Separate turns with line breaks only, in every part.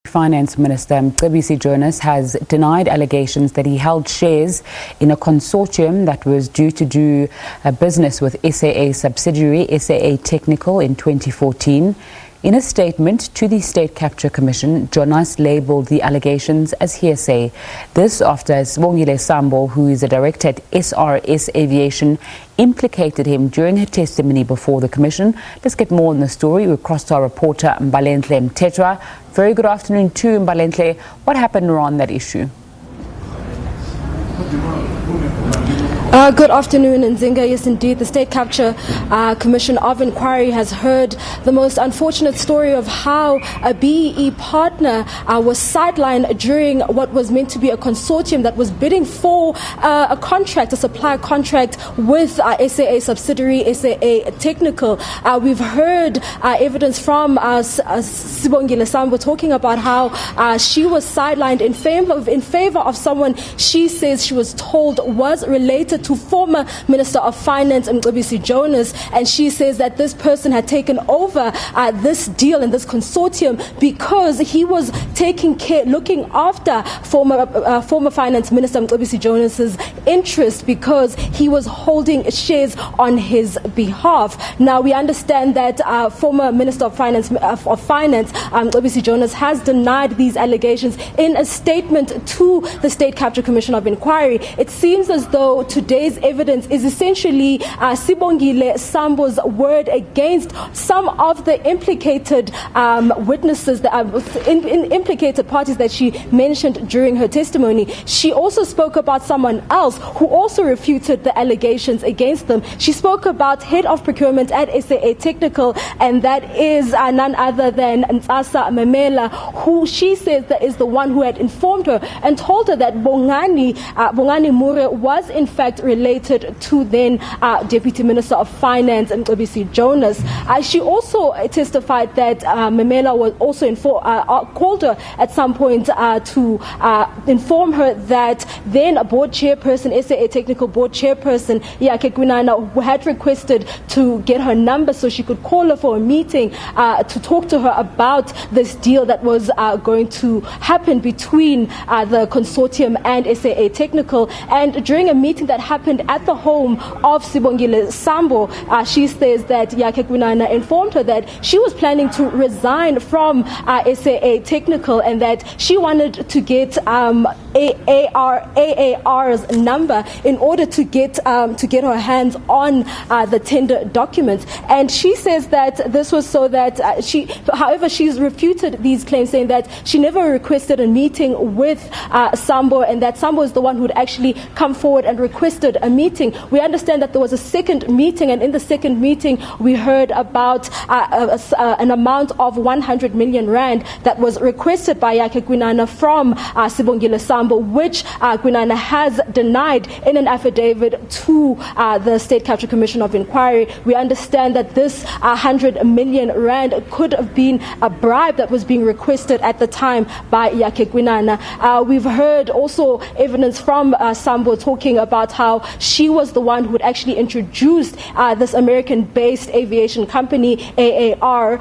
Finance Minister Mcebisi Jonas has denied allegations that he held shares in a consortium that was due to do business with SAA subsidiary SAA Technical in 2014. In a statement to the State Capture Commission, Jonas labelled the allegations as hearsay. This after Sibongile Sambo, who is a director at SRS Aviation, implicated him during her testimony before the Commission. Let's get more on the story. We crossed our reporter Mbalenhle Mthethwa. Very good afternoon to Mbalenhle. What happened around that issue?
Good afternoon, Nzinga. Yes, indeed, the State Capture Commission of Inquiry has heard the most unfortunate story of how a BEE partner was sidelined during what was meant to be a consortium that was bidding for a contract, a supply contract with SAA subsidiary SAA Technical. We've heard evidence from Sibongile Sambo talking about how she was sidelined in favor of someone she says she was told was related to former Minister of Finance Mcebisi Jonas, and she says that this person had taken over this deal and this consortium because he was taking care, looking after former Finance Minister Mcebisi Jonas's interest because he was holding shares on his behalf. Now we understand that former Minister of Finance Mcebisi Jonas has denied these allegations in a statement to the State Capture Commission of Inquiry. It seems as though today's evidence is essentially Sibongile Sambo's word against some of the implicated witnesses, implicated parties that she mentioned during her testimony. She also spoke about someone else who also refuted the allegations against them. She spoke about head of procurement at SAA Technical, and that is none other than Mcebisi, who she says that is the one who had informed her and told her that Bongani Mure was in fact related to then Deputy Minister of Finance Mcebisi Jonas. She also testified that Memela was also called her at some point to inform her that then board chairperson, SAA Technical board chairperson Yake Gwinana, who had requested to get her number so she could call her for a meeting to talk to her about this deal that was going to happen between the consortium and SAA Technical. And during a meeting that happened at the home of Sibongile Sambo, she says that Yake Gwinana informed her that she was planning to resign from SAA Technical and that she wanted to get AAR's number in order to get her hands on the tender documents. And she says that this was so that however, she's refuted these claims, saying that she never requested a meeting with Sambo, and that Sambo is the one who'd actually come forward and requested a meeting. We understand that there was a second meeting, and in the second meeting we heard about an amount of 100 million rand that was requested by Yake Gwinana from Sibongile Sambo, which Gwinana has denied in an affidavit to the State Capture Commission of Inquiry. We understand that this 100 million rand could have been a bribe that was being requested at the time by Yake Gwinana. We've heard also evidence from Sambo talking about how she was the one who had actually introduced this American-based aviation company, AAR,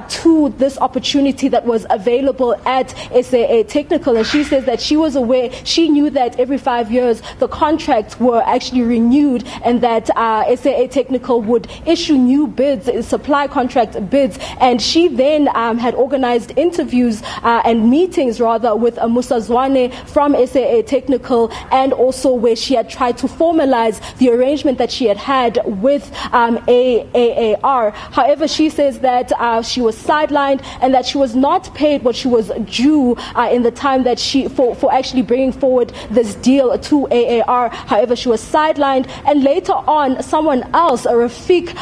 to this opportunity that was available at SAA Technical. And she says that she was aware, she knew that every 5 years the contracts were actually renewed, and that SAA Technical would issue new bids, supply contract bids. And she then had organized interviews and meetings rather with Musa Zwane from SAA Technical, and also where she had tried to formalize the arrangement that she had with AAR. However, she says that she was sidelined and that she was not paid what she was due in the time that for actually bringing forward this deal to AAR. However, she was sidelined, and later on someone else, Rafiq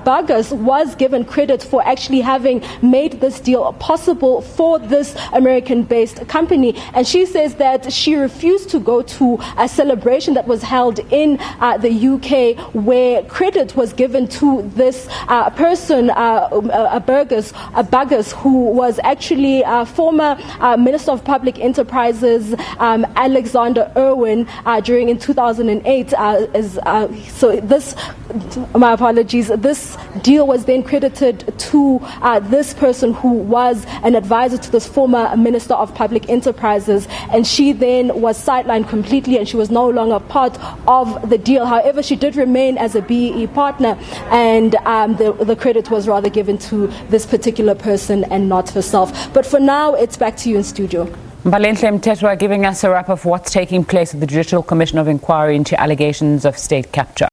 Bagas, was given credit for actually having made this deal possible for this American-based company. And she says that she refused to go to a celebration that was held held in the UK, where credit was given to this person, Burgess, who was actually former Minister of Public Enterprises, Alexander Irwin, during in 2008. So this, my apologies, this deal was then credited to this person who was an advisor to this former Minister of Public Enterprises, and she then was sidelined completely and she was no longer part of the deal. However, she did remain as a BEE partner, and the credit was rather given to this particular person and not herself. But for now, it's back to you in studio.
Mbalenhle Mthethwa giving us a wrap of what's taking place at the Judicial Commission of Inquiry into allegations of state capture.